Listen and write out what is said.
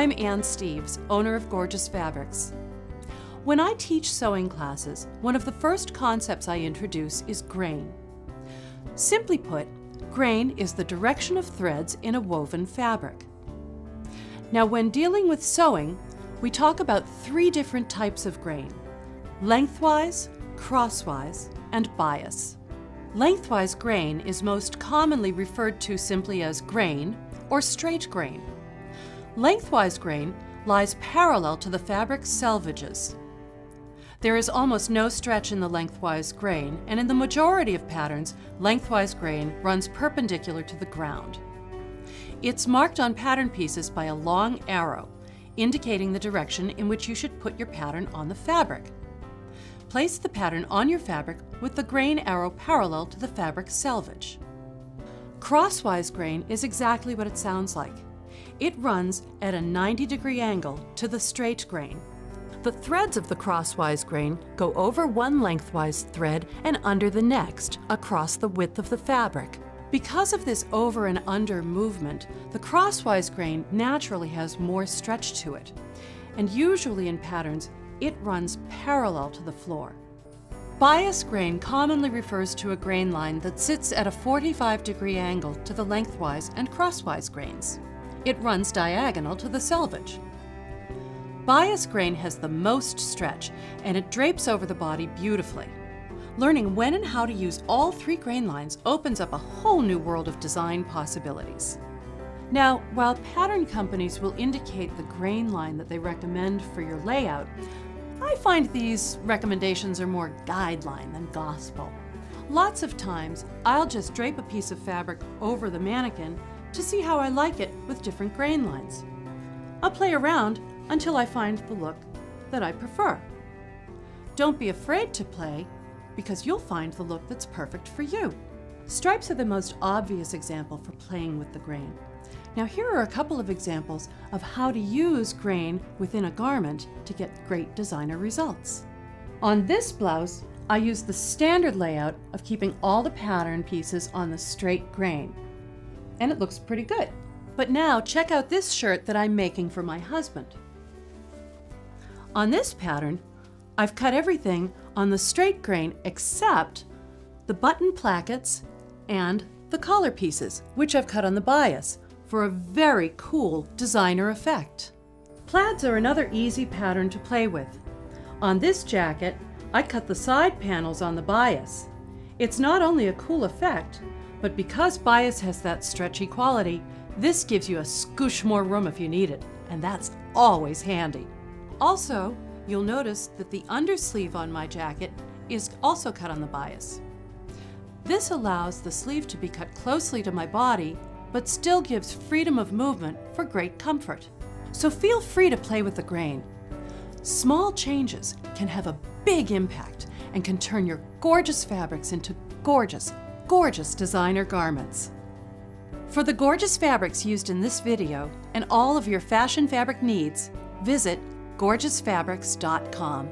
I'm Ann Steeves, owner of Gorgeous Fabrics. When I teach sewing classes, one of the first concepts I introduce is grain. Simply put, grain is the direction of threads in a woven fabric. Now, when dealing with sewing, we talk about three different types of grain: lengthwise, crosswise, and bias. Lengthwise grain is most commonly referred to simply as grain or straight grain. Lengthwise grain lies parallel to the fabric's selvages. There is almost no stretch in the lengthwise grain, and in the majority of patterns, lengthwise grain runs perpendicular to the ground. It's marked on pattern pieces by a long arrow, indicating the direction in which you should put your pattern on the fabric. Place the pattern on your fabric with the grain arrow parallel to the fabric selvage. Crosswise grain is exactly what it sounds like. It runs at a 90-degree angle to the straight grain. The threads of the crosswise grain go over one lengthwise thread and under the next, across the width of the fabric. Because of this over and under movement, the crosswise grain naturally has more stretch to it, and usually in patterns, it runs parallel to the floor. Bias grain commonly refers to a grain line that sits at a 45-degree angle to the lengthwise and crosswise grains. It runs diagonal to the selvage. Bias grain has the most stretch, and it drapes over the body beautifully. Learning when and how to use all three grain lines opens up a whole new world of design possibilities. Now, while pattern companies will indicate the grain line that they recommend for your layout, I find these recommendations are more guideline than gospel. Lots of times, I'll just drape a piece of fabric over the mannequin to see how I like it with different grain lines. I'll play around until I find the look that I prefer. Don't be afraid to play, because you'll find the look that's perfect for you. Stripes are the most obvious example for playing with the grain. Now, here are a couple of examples of how to use grain within a garment to get great designer results. On this blouse, I used the standard layout of keeping all the pattern pieces on the straight grain, and it looks pretty good. But now check out this shirt that I'm making for my husband. On this pattern, I've cut everything on the straight grain except the button plackets and the collar pieces, which I've cut on the bias, for a very cool designer effect. Plaids are another easy pattern to play with. On this jacket, I cut the side panels on the bias. It's not only a cool effect, but because bias has that stretchy quality, this gives you a scoosh more room if you need it, and that's always handy. Also, you'll notice that the undersleeve on my jacket is also cut on the bias. This allows the sleeve to be cut closely to my body, but still gives freedom of movement for great comfort. So feel free to play with the grain. Small changes can have a big impact and can turn your gorgeous fabrics into gorgeous, gorgeous designer garments. For the gorgeous fabrics used in this video and all of your fashion fabric needs, visit gorgeousfabrics.com.